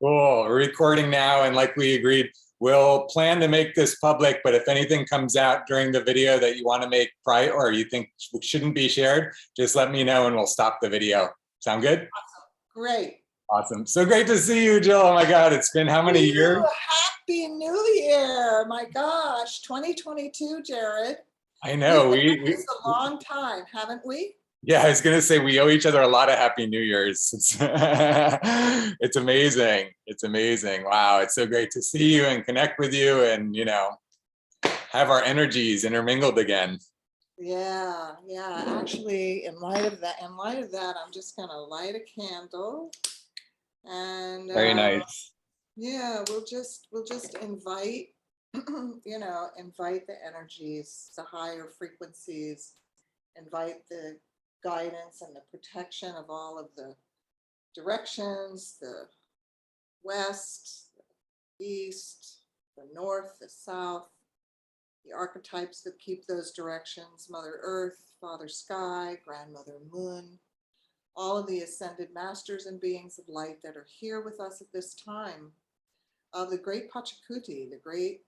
Cool. We're recording now, and like we agreed, we'll plan to make this public, but if anything comes out during the video that you want to make private or you think shouldn't be shared, just let me know and we'll stop the video. Sound good? Awesome. Great. Awesome. So great to see you, Jill. Oh my God, it's been how many years? Happy New Year. My gosh, 2022, Jared. I know. We've been this a long time, haven't we? Yeah, I was going to say we owe each other a lot of Happy New Year's. It's amazing. It's amazing. Wow. It's so great to see you and connect with you and, you know, have our energies intermingled again. Yeah. Actually, in light of that, I'm just going to light a candle and very nice. Yeah, we'll just invite, invite the energies, the higher frequencies, invite the guidance and the protection of all of the directions, the west, the east, the north, the south, the archetypes that keep those directions, Mother Earth, Father Sky, Grandmother Moon, all of the ascended masters and beings of light that are here with us at this time, of the great Pachacuti, the great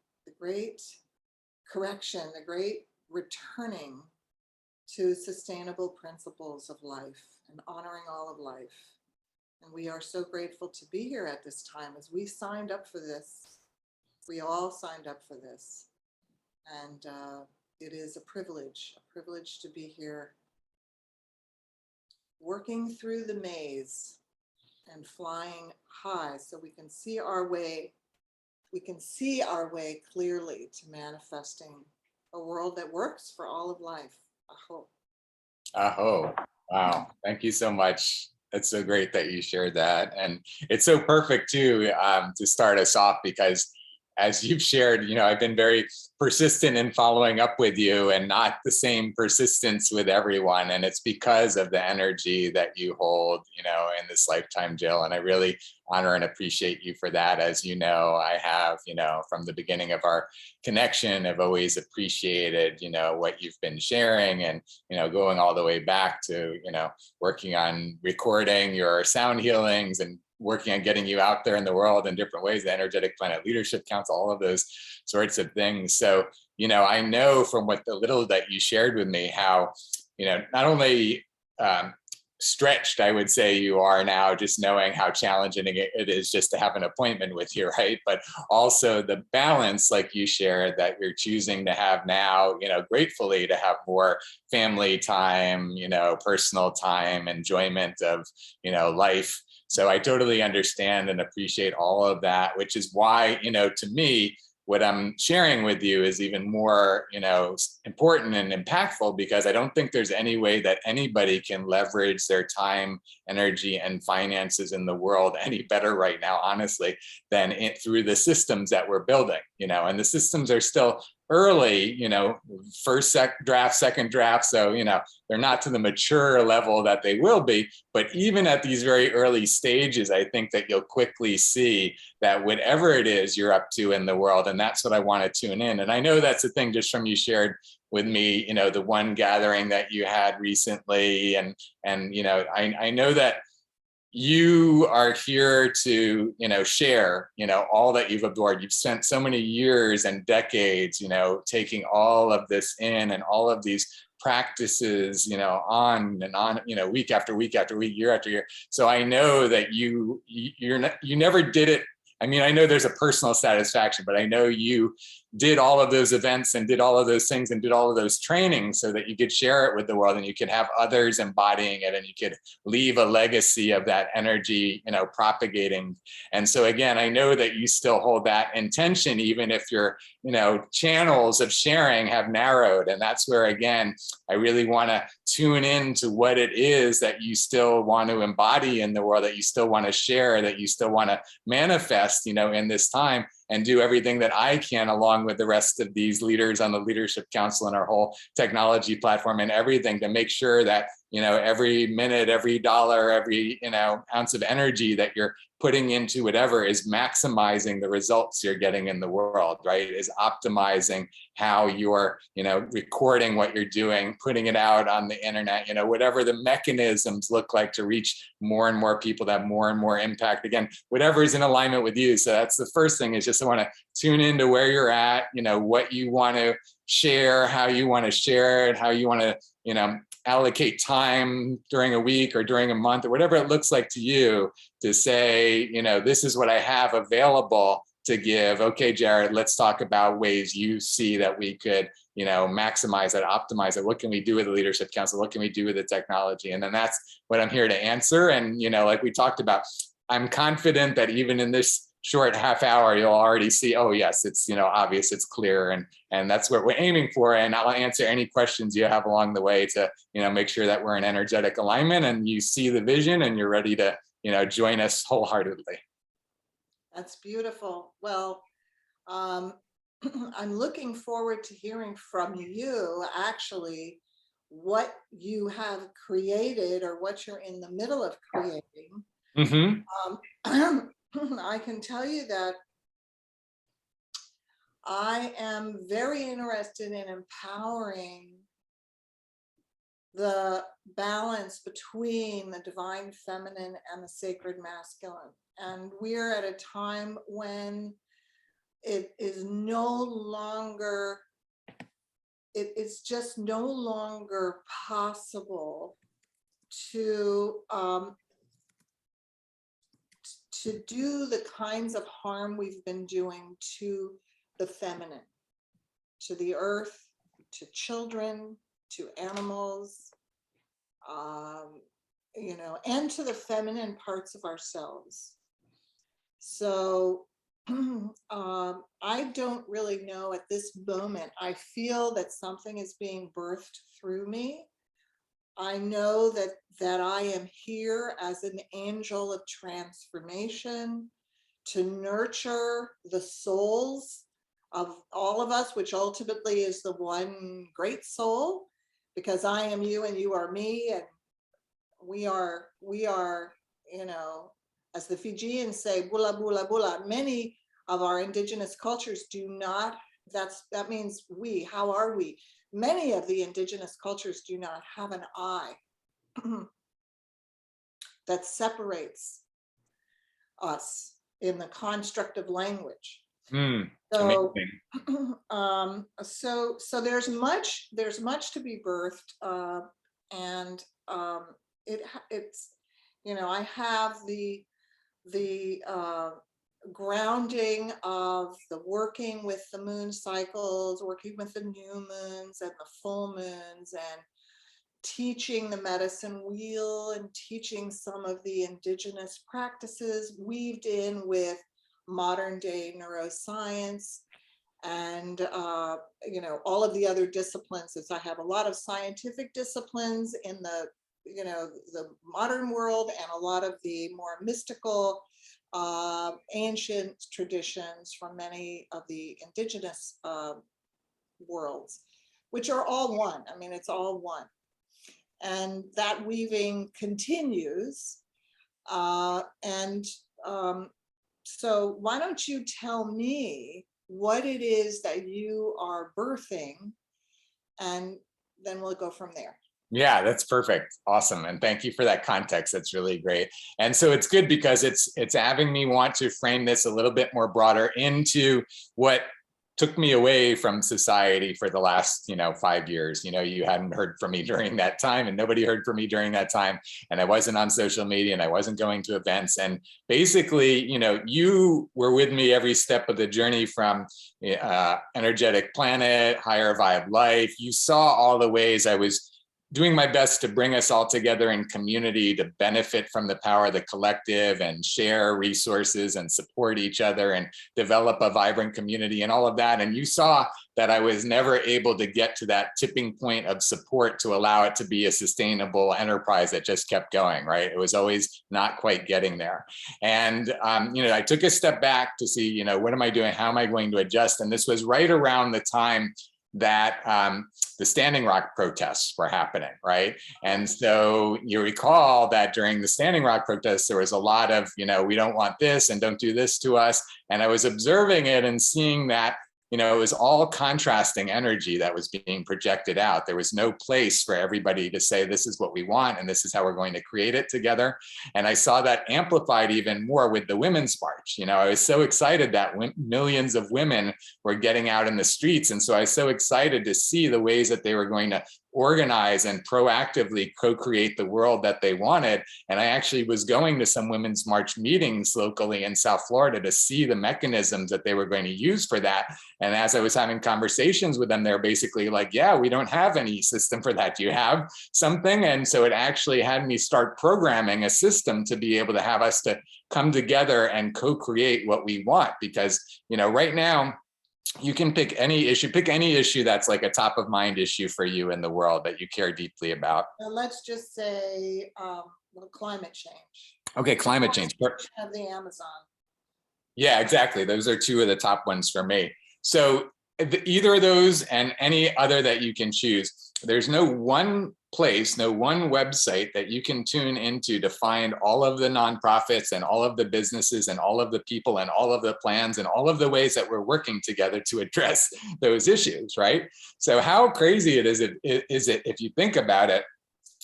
correction, the great returning to sustainable principles of life and honoring all of life. And we are so grateful to be here at this time as we signed up for this. We all signed up for this. And it is a privilege to be here working through the maze and flying high so we can see our way clearly to manifesting a world that works for all of life. Aho. Aho. Wow. Thank you so much. That's so great that you shared that. And it's so perfect too, to start us off, because as you've shared, you know, I've been very persistent in following up with you and not the same persistence with everyone. And it's because of the energy that you hold, you know, in this lifetime, Jill. And I really honor and appreciate you for that. As you know, I have, you know, from the beginning of our connection, I've always appreciated, you know, what you've been sharing and, you know, going all the way back to, you know, working on recording your sound healings and working on getting you out there in the world in different ways, the Energetic Planet Leadership Council, all of those sorts of things. So, you know, I know from what the little that you shared with me, how, you know, not only stretched, I would say you are now, just knowing how challenging it is just to have an appointment with you, right? But also the balance, like you shared, that you're choosing to have now, you know, gratefully to have more family time, you know, personal time, enjoyment of, you know, life. So I totally understand and appreciate all of that, which is why, you know, to me, what I'm sharing with you is even more, you know, important and impactful, because I don't think there's any way that anybody can leverage their time, energy, and finances in the world any better right now, honestly, than through the systems that we're building, you know, and the systems are still early, you know, first draft, second draft. So, you know, they're not to the mature level that they will be, but even at these very early stages, I think that you'll quickly see that whatever it is you're up to in the world, and that's what I want to tune in. And I know that's the thing just from you shared with me, you know, the one gathering that you had recently, and you know, I know that you are here to, you know, share, you know, all that you've absorbed. You've spent so many years and decades, you know, taking all of this in and all of these practices, you know, on and on, you know, week after week after week, year after year. So I know that you never did it. I mean, I know there's a personal satisfaction, but I know you did all of those events and did all of those things and did all of those trainings so that you could share it with the world and you could have others embodying it and you could leave a legacy of that energy, you know, propagating. And so again, I know that you still hold that intention, even if your, you know, channels of sharing have narrowed. And that's where, again, I really want to tune into what it is that you still want to embody in the world, that you still want to share, that you still want to manifest, you know, in this time, and do everything that I can along with the rest of these leaders on the Leadership Council and our whole technology platform and everything to make sure that, every minute, every dollar, every, ounce of energy that you're putting into whatever is maximizing the results you're getting in the world, right? Is optimizing how you're, recording what you're doing, putting it out on the internet, whatever the mechanisms look like to reach more and more people, that more and more impact. Again, whatever is in alignment with you. So that's the first thing, is just I want to tune into where you're at, what you want to share, how you want to share it, how you want to, allocate time during a week or during a month or whatever it looks like to you, to say, this is what I have available to give. Okay, Jared, let's talk about ways you see that we could, maximize it, optimize it. What can we do with the Leadership Council? What can we do with the technology? And then that's what I'm here to answer. And, like we talked about, I'm confident that even in this short half hour, you'll already see, oh yes, it's, obvious, it's clear. And that's what we're aiming for. And I'll answer any questions you have along the way to, make sure that we're in energetic alignment and you see the vision and you're ready to, join us wholeheartedly. That's beautiful. Well, I'm looking forward to hearing from you, actually, what you have created or what you're in the middle of creating. Mm-hmm. I can tell you that I am very interested in empowering the balance between the divine feminine and the sacred masculine. And we're at a time when it is just no longer possible to do the kinds of harm we've been doing to the feminine, to the earth, to children, to animals, and to the feminine parts of ourselves. So I don't really know at this moment. I feel that something is being birthed through me. I know that I am here as an angel of transformation to nurture the souls of all of us, which ultimately is the one great soul, because I am you and you are me, and we are, as the Fijians say, bula bula bula. Many of our indigenous cultures do not, that means we, how are we? Many of the indigenous cultures do not have an I that separates us in the construct of language. So, so there's much to be birthed, and it's, I have the grounding of the working with the moon cycles, working with the new moons and the full moons, and teaching the medicine wheel and teaching some of the indigenous practices weaved in with modern day neuroscience and all of the other disciplines. As I have a lot of scientific disciplines in the the modern world and a lot of the more mystical ancient traditions from many of the indigenous worlds, which are all one. I mean, it's all one. And that weaving continues. So why don't you tell me what it is that you are birthing, and then we'll go from there. Yeah, that's perfect. Awesome. And thank you for that context. That's really great. And so it's good because it's having me want to frame this a little bit more broader into what took me away from society for the last, 5 years. You hadn't heard from me during that time, and nobody heard from me during that time. And I wasn't on social media, and I wasn't going to events. And basically, you were with me every step of the journey from energetic planet, higher vibe life. You saw all the ways I was doing my best to bring us all together in community to benefit from the power of the collective and share resources and support each other and develop a vibrant community and all of that. And you saw that I was never able to get to that tipping point of support to allow it to be a sustainable enterprise that just kept going, right? It was always not quite getting there. And, I took a step back to see, what am I doing? How am I going to adjust? And this was right around the time that the Standing Rock protests were happening, right? And so you recall that during the Standing Rock protests, there was a lot of, we don't want this and don't do this to us. And I was observing it and seeing that, it was all contrasting energy that was being projected out. There was no place for everybody to say, this is what we want, and this is how we're going to create it together. And I saw that amplified even more with the Women's March. I was so excited that millions of women were getting out in the streets. And so I was so excited to see the ways that they were going to organize and proactively co-create the world that they wanted. And I actually was going to some Women's March meetings locally in South Florida to see the mechanisms that they were going to use for that. And as I was having conversations with them, they're basically like, yeah, we don't have any system for that. Do you have something? And so it actually had me start programming a system to be able to have us to come together and co-create what we want. Because, right now, you can pick any issue that's like a top of mind issue for you in the world that you care deeply about. Let's just say climate change. Okay, climate change. Of the Amazon. Yeah, exactly. Those are two of the top ones for me. So either of those and any other that you can choose, there's no one place, no one website that you can tune into to find all of the nonprofits and all of the businesses and all of the people and all of the plans and all of the ways that we're working together to address those issues, right? So how crazy is it if you think about it,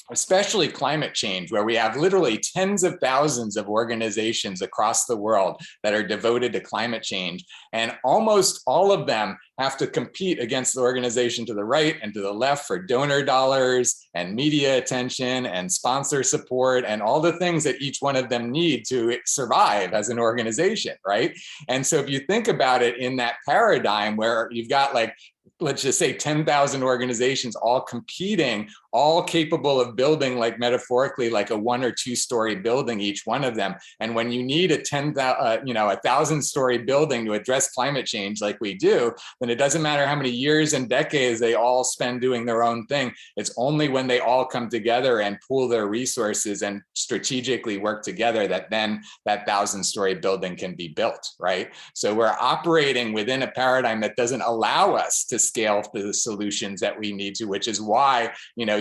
especially climate change, where we have literally tens of thousands of organizations across the world that are devoted to climate change. And almost all of them have to compete against the organization to the right and to the left for donor dollars and media attention and sponsor support and all the things that each one of them need to survive as an organization, right? And so if you think about it in that paradigm where you've got let's just say 10,000 organizations all competing, all capable of building, like metaphorically, like a 1 or 2 story building, each one of them. And when you need a 1,000-story building to address climate change like we do, then it doesn't matter how many years and decades they all spend doing their own thing. It's only when they all come together and pool their resources and strategically work together that then that 1,000-story building can be built, right? So we're operating within a paradigm that doesn't allow us to scale to the solutions that we need to, which is why,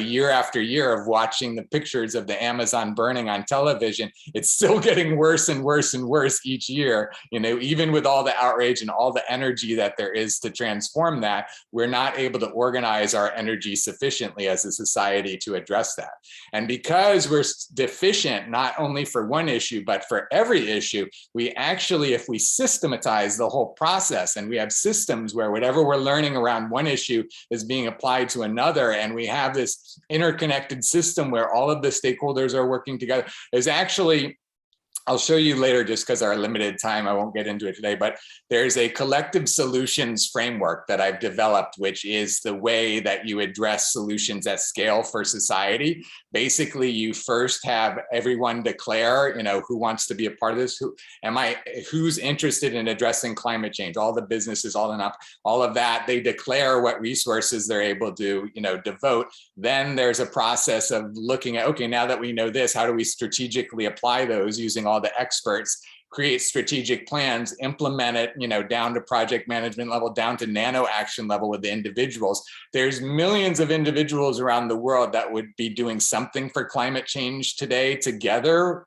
year after year of watching the pictures of the Amazon burning on television, it's still getting worse and worse and worse each year. Even with all the outrage and all the energy that there is to transform that, we're not able to organize our energy sufficiently as a society to address that. And because we're deficient, not only for one issue, but for every issue, we actually, if we systematize the whole process and we have systems where whatever we're learning around one issue is being applied to another, and we have this interconnected system where all of the stakeholders are working together, is actually, I'll show you later just because our limited time, I won't get into it today, but there's a collective solutions framework that I've developed, which is the way that you address solutions at scale for society. Basically, you first have everyone declare, who wants to be a part of this, who's interested in addressing climate change, all the businesses, all of that, they declare what resources they're able to, devote. Then there's a process of looking at, okay, now that we know this, how do we strategically apply those using all the experts, create strategic plans, implement it, down to project management level, down to nano action level with the individuals. There's millions of individuals around the world that would be doing something for climate change today together,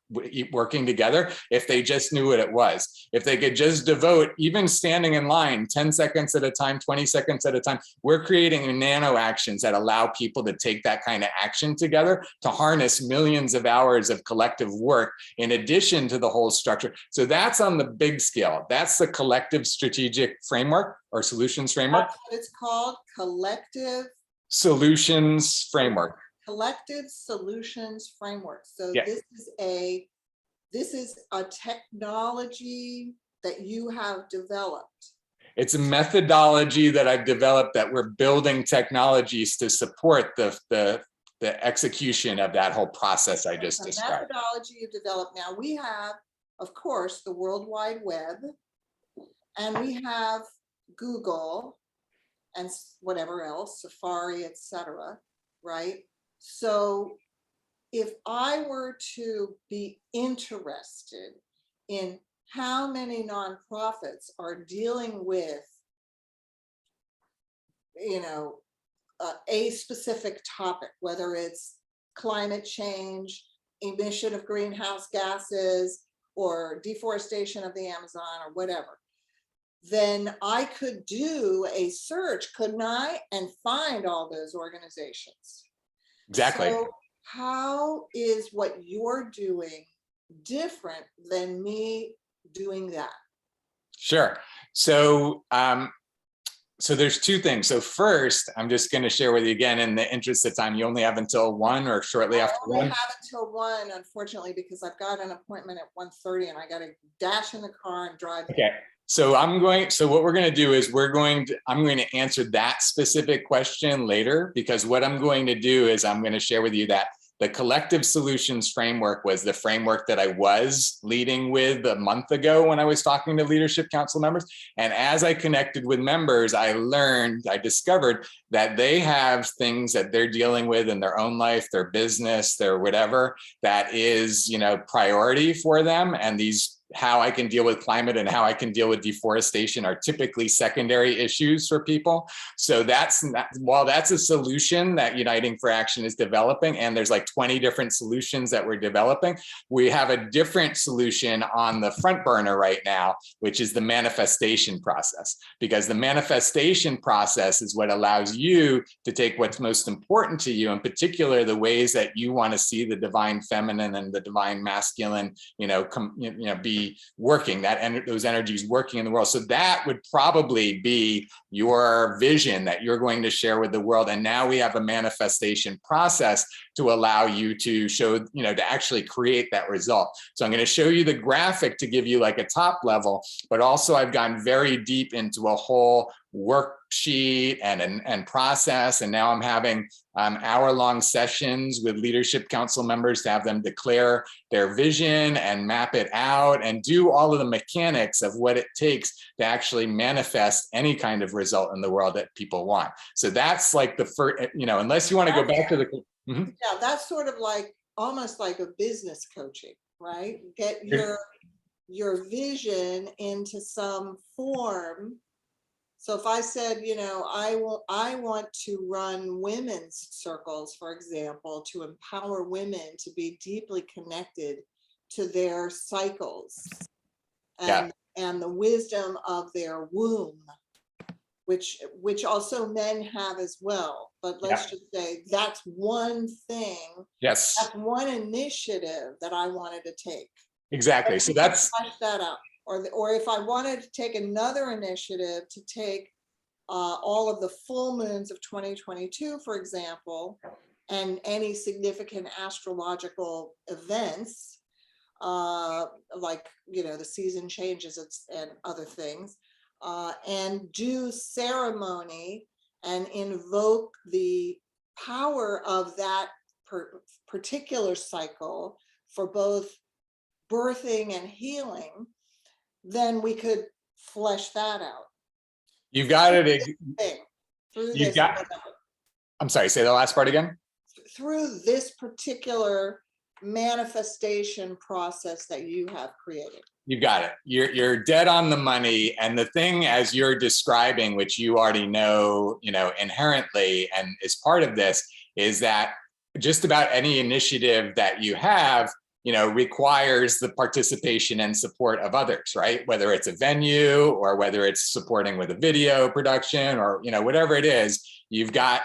working together, if they just knew what it was. If they could just devote, even standing in line 10 seconds at a time, 20 seconds at a time, we're creating nano actions that allow people to take that kind of action together to harness millions of hours of collective work in addition to the whole structure. So that's on the big scale. That's the collective strategic framework or solutions framework. That's what it's called, collective solutions framework. Collective solutions framework. So yeah. This is a technology that you have developed. It's a methodology that I've developed that we're building technologies to support the execution of that whole process I just described. Methodology you developed. Now we have, of course, the World Wide Web, and we have Google and whatever else, Safari, etc., right? So if I were to be interested in how many nonprofits are dealing with you know, a specific topic, whether it's climate change, emission of greenhouse gases, or deforestation of the Amazon, or whatever, then I could do a search, couldn't I, and find all those organizations. Exactly. So how is what you're doing different than me doing that? Sure. So, so there's two things. So first, I'm just going to share with you again, in the interest of time, you only have until 1 or shortly after I only 1. have until 1, unfortunately, because I've got an appointment at 1:30 and I got to dash in the car and drive. Okay. So what we're going to do is I'm going to answer that specific question later, because what I'm going to do is I'm going to share with you that the collective solutions framework was the framework that I was leading with a month ago when I was talking to leadership council members. And as I connected with members, I discovered that they have things that they're dealing with in their own life, their business, their whatever, that is, priority for them. And these, how I can deal with climate and how I can deal with deforestation, are typically secondary issues for people. So while that's a solution that Uniting for Action is developing, and there's like 20 different solutions that we're developing, we have a different solution on the front burner right now, which is the manifestation process. Because the manifestation process is what allows you to take what's most important to you, in particular, the ways that you want to see the divine feminine and the divine masculine, be working, those energies working in the world. So that would probably be your vision that you're going to share with the world. And now we have a manifestation process to allow you to show, to actually create that result. So I'm going to show you the graphic to give you like a top level, but also I've gone very deep into a whole worksheet and process. And now I'm having hour-long sessions with leadership council members to have them declare their vision and map it out and do all of the mechanics of what it takes to actually manifest any kind of result in the world that people want. So that's like the first, unless you want to go back to the... Mm-hmm. Yeah, that's sort of like almost like a business coaching, right? Get your vision into some form. So if I said, I want to run women's circles, for example, to empower women to be deeply connected to their cycles and the wisdom of their womb, which also men have as well. But let's just say that's one thing. Yes. That's one initiative that I wanted to take. Exactly. So that's flesh that out. Or if I wanted to take another initiative to take all of the full moons of 2022, for example, and any significant astrological events, like, the season changes and other things, and do ceremony and invoke the power of that particular cycle for both birthing and healing, then we could flesh that out. You've got it. I'm sorry, say the last part again. Through this particular manifestation process that you have created. You've got it. You're dead on the money. And the thing, as you're describing, which you already know, inherently and is part of this, is that just about any initiative that you have, requires the participation and support of others, right? Whether it's a venue or whether it's supporting with a video production or, whatever it is, you've got,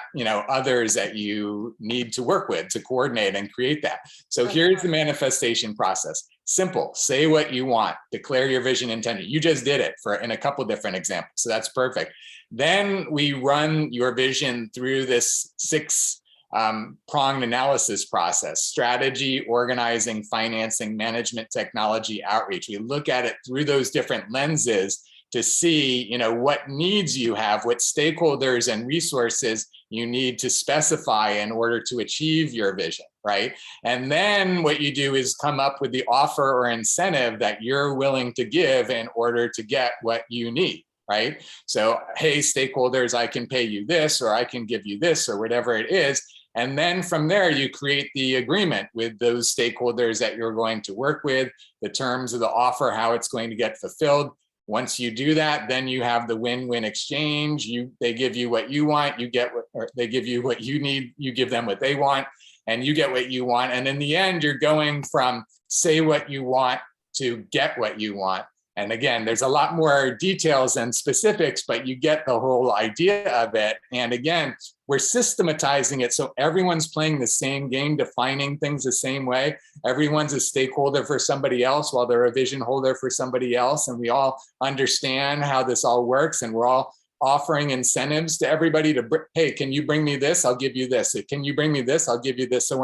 others that you need to work with to coordinate and create that. So here's the manifestation process. Simple. Say what you want. Declare your vision intention. You just did it in a couple different examples. So that's perfect. Then we run your vision through this 6-pronged analysis process: strategy, organizing, financing, management, technology, outreach. We look at it through those different lenses to see, what needs you have, what stakeholders and resources you need to specify in order to achieve your vision, right? And then what you do is come up with the offer or incentive that you're willing to give in order to get what you need, right? So, hey, stakeholders, I can pay you this, or I can give you this, or whatever it is. And then from there, you create the agreement with those stakeholders that you're going to work with, the terms of the offer, how it's going to get fulfilled. Once you do that, then you have the win-win exchange. They give you what you want, you get what, or they give you what you need, you give them what they want, and you get what you want. And in the end, you're going from say what you want to get what you want. And again, there's a lot more details and specifics, but you get the whole idea of it. And again, we're systematizing it so everyone's playing the same game, defining things the same way. Everyone's a stakeholder for somebody else while they're a vision holder for somebody else. And we all understand how this all works, and we're all offering incentives to everybody to, hey, can you bring me this? I'll give you this. Can you bring me this? I'll give you this. So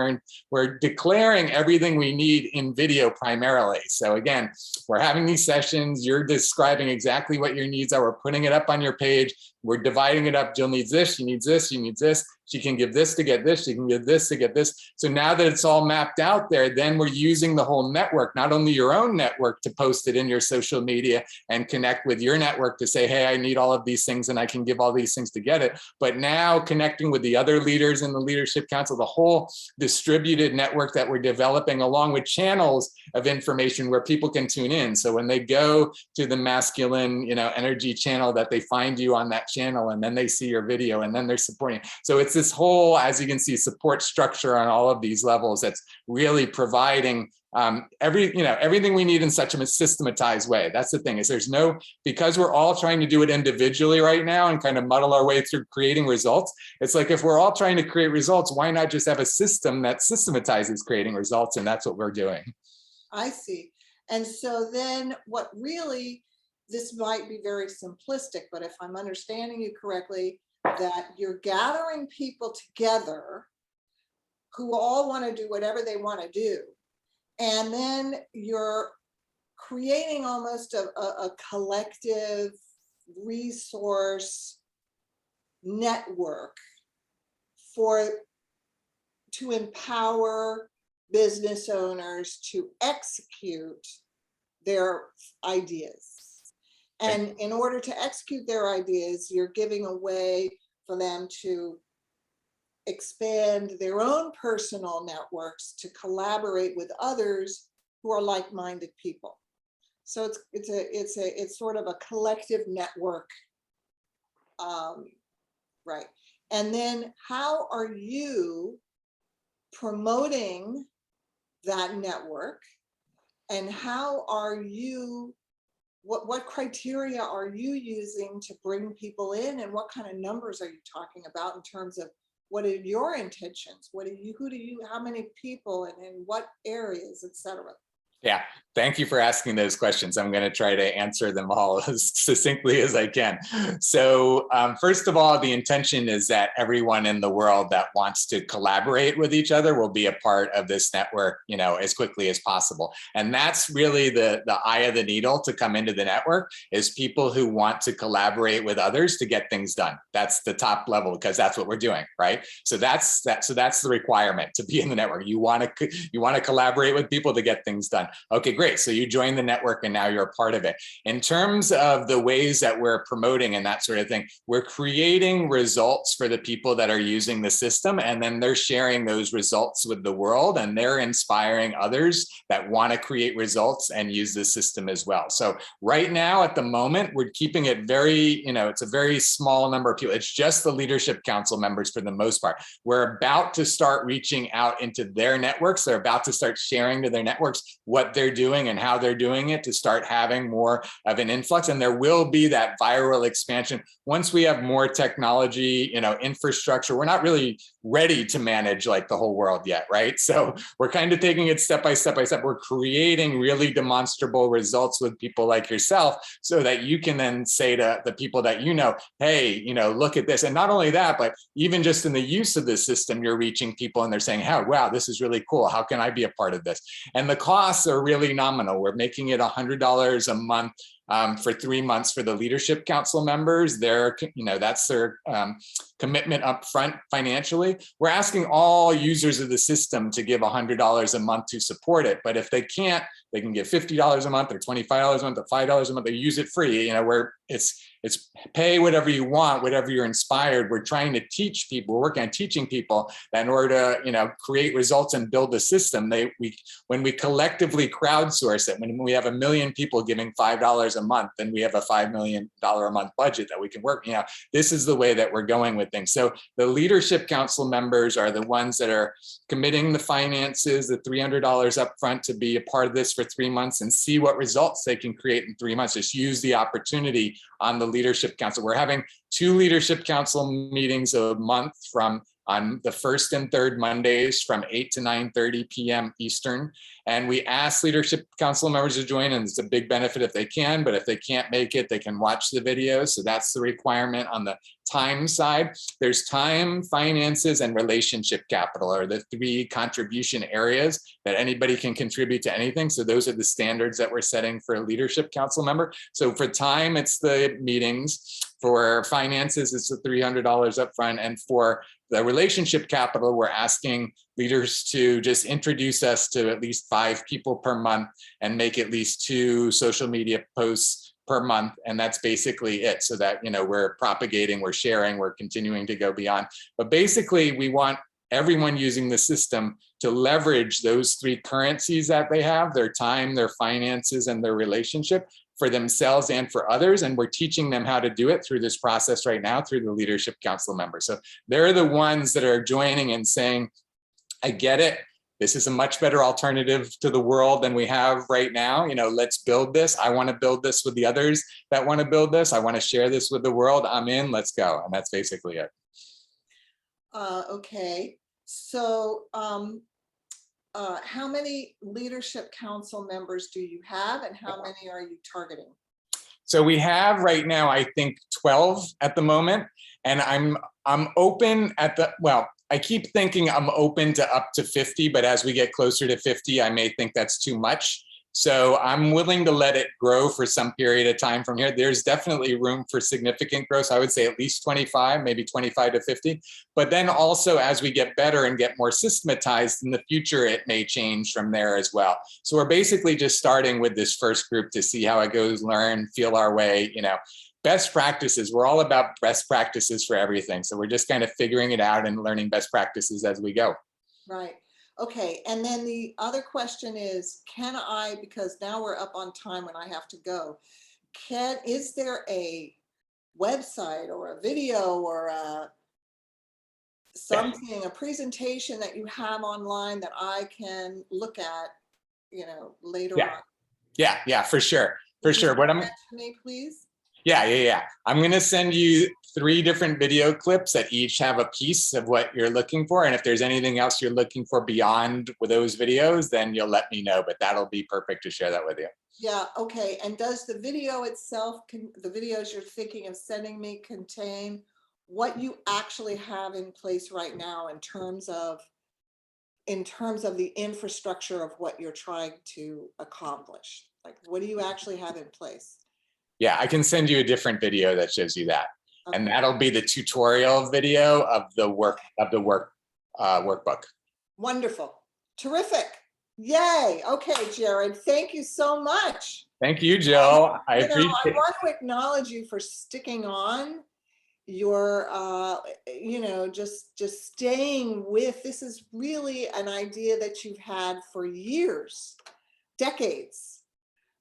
we're declaring everything we need in video primarily. So again, we're having these sessions. You're describing exactly what your needs are. We're putting it up on your page. We're dividing it up. Jill needs this. She needs this. She needs this. She can give this to get this. She can give this to get this. So now that it's all mapped out there, then we're using the whole network, not only your own network to post it in your social media and connect with your network to say, hey, I need all of these things and I can give all these things to get it. But now connecting with the other leaders in the Leadership Council, the whole distributed network that we're developing, along with channels of information where people can tune in. So when they go to the masculine, energy channel, that they find you on that channel, and then they see your video, and then they're supporting. So it's this whole, as you can see, support structure on all of these levels that's really providing everything we need in such a systematized way. That's the thing, is because we're all trying to do it individually right now and kind of muddle our way through creating results. It's like, if we're all trying to create results, why not just have a system that systematizes creating results? And that's what we're doing. I see. And so then what really, this might be very simplistic, but if I'm understanding you correctly, that you're gathering people together who all want to do whatever they want to do. And then you're creating almost a collective resource network to empower business owners to execute their ideas. And in order to execute their ideas, you're giving a way for them to expand their own personal networks to collaborate with others who are like-minded people. So it's sort of a collective network, right? And then how are you promoting that network, and how are you? What criteria are you using to bring people in, and what kind of numbers are you talking about in terms of what are your intentions? How many people, and in what areas, etc.? Yeah, thank you for asking those questions. I'm going to try to answer them all as succinctly as I can. So first of all, the intention is that everyone in the world that wants to collaborate with each other will be a part of this network, as quickly as possible. And that's really the eye of the needle to come into the network, is people who want to collaborate with others to get things done. That's the top level, because that's what we're doing, right? So that's the requirement to be in the network. You want to collaborate with people to get things done. Okay, great. So you join the network and now you're a part of it. In terms of the ways that we're promoting and that sort of thing, we're creating results for the people that are using the system, and then they're sharing those results with the world, and they're inspiring others that want to create results and use the system as well. So right now, at the moment, we're keeping it very, it's a very small number of people. It's just the Leadership Council members for the most part. We're about to start reaching out into their networks. They're about to start sharing to their networks what they're doing and how they're doing it, to start having more of an influx. And there will be that viral expansion once we have more technology, infrastructure. We're not really ready to manage like the whole world yet, right? So we're kind of taking it step by step by step. We're creating really demonstrable results with people like yourself, so that you can then say to the people that hey, look at this. And not only that, but even just in the use of the system, you're reaching people and they're saying, oh, wow, this is really cool. How can I be a part of this? And the costs are really nominal. We're making it $100 a month for 3 months for the Leadership Council members. That's their commitment up front financially. We're asking all users of the system to give $100 a month to support it. But if they can't, they can give $50 a month or $25 a month or $5 a month. They use it free, where it's pay whatever you want, whatever you're inspired. We're trying to teach people, we're working on teaching people that in order to, create results and build a system, when we collectively crowdsource it, when we have 1 million people giving $5 a month and we have a $5 million a month budget that we can work, this is the way that we're going with things. So the leadership council members are the ones that are committing the finances, the $300 upfront to be a part of this for 3 months and see what results they can create in 3 months. Just use the opportunity on the leadership council. We're having 2 leadership council meetings a month on the first and third Mondays from 8 to 9:30 p.m. Eastern. And we ask leadership council members to join, and it's a big benefit if they can, but if they can't make it, they can watch the video. So that's the requirement on the time side. There's time, finances, and relationship capital are the 3 contribution areas that anybody can contribute to anything. So those are the standards that we're setting for a leadership council member. So for time, it's the meetings. For finances, it's the $300 upfront. And for the relationship capital, we're asking leaders to just introduce us to at least 5 people per month and make at least 2 social media posts per month. And that's basically it. So that, we're propagating, we're sharing, we're continuing to go beyond. But basically, we want everyone using the system to leverage those 3 currencies that they have, their time, their finances, and their relationship, for themselves and for others. And we're teaching them how to do it through this process right now through the leadership council members. So they're the ones that are joining and saying, I get it. This is a much better alternative to the world than we have right now. Let's build this. I want to build this with the others that want to build this. I want to share this with the world. I'm in, let's go. And that's basically it. Okay. So, how many leadership council members do you have, and how many are you targeting? So we have right now, I think 12 at the moment, and I'm open at I keep thinking I'm open to up to 50, but as we get closer to 50, I may think that's too much. So I'm willing to let it grow for some period of time from here. There's definitely room for significant growth. I would say at least 25, maybe 25 to 50. But then also as we get better and get more systematized in the future, it may change from there as well. So we're basically just starting with this first group to see how it goes, learn, feel our way, Best practices. We're all about best practices for everything. So we're just kind of figuring it out and learning best practices as we go. Right. Okay. And then the other question is, because now we're up on time when I have to go, is there a website or a video or a presentation that you have online that I can look at, later on? Yeah, for sure. For sure. What to me, please? Yeah. I'm going to send you 3 different video clips that each have a piece of what you're looking for. And if there's anything else you're looking for beyond with those videos, then you'll let me know, but that'll be perfect to share that with you. Yeah. Okay. And does the video itself, the videos you're thinking of sending me, contain what you actually have in place right now in terms of the infrastructure of what you're trying to accomplish? Like, what do you actually have in place? Yeah, I can send you a different video that shows you that. Okay. And that'll be the tutorial video of the workbook. Wonderful. Terrific. Yay. Okay, Jared, thank you so much. Thank you, Jill. I appreciate it. I want to acknowledge you for sticking on your, just staying with, this is really an idea that you've had for years, decades,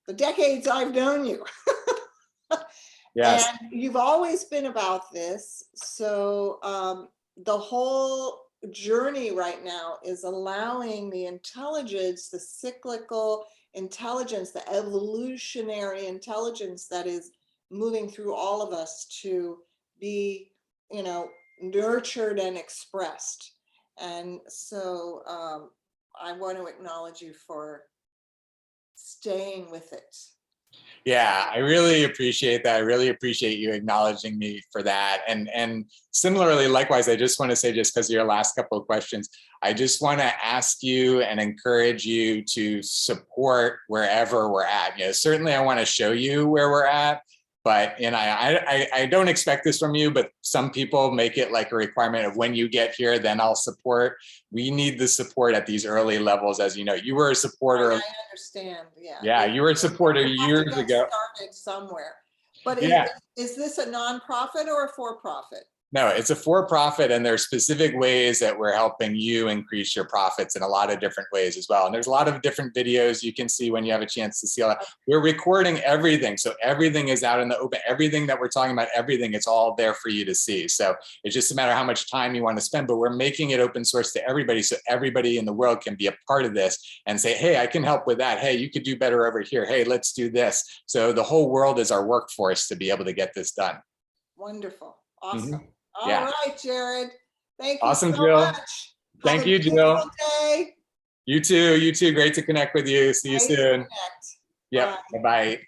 the decades I've known you. Yes. And you've always been about this. So the whole journey right now is allowing the intelligence, the cyclical intelligence, the evolutionary intelligence that is moving through all of us to be, nurtured and expressed. And so I want to acknowledge you for staying with it. Yeah, I really appreciate that. I really appreciate you acknowledging me for that. And similarly, likewise, I just want to say, just because of your last couple of questions, I just want to ask you and encourage you to support wherever we're at. Certainly I want to show you where we're at, but I don't expect this from you, but some people make it like a requirement of when you get here, then I'll support. We need the support at these early levels. As you know, you were a supporter. I understand. Yeah. Yeah, you were a supporter years ago. Started somewhere. But is this a nonprofit or a for-profit? No, it's a for-profit, and there's specific ways that we're helping you increase your profits in a lot of different ways as well. And there's a lot of different videos you can see when you have a chance to see all that. We're recording everything, so everything is out in the open. Everything that we're talking about, everything, it's all there for you to see. So it's just a matter of how much time you want to spend, but we're making it open source to everybody, so everybody in the world can be a part of this and say, hey, I can help with that. Hey, you could do better over here. Hey, let's do this. So the whole world is our workforce to be able to get this done. Wonderful. Awesome. Mhm. All Yeah. right, Jared. Thank you Awesome, so Jill. much. Thank Have a you, Jill. beautiful day. You too. You too. Great to connect with you. See you Nice to soon. connect. Yep. Bye. Bye-bye.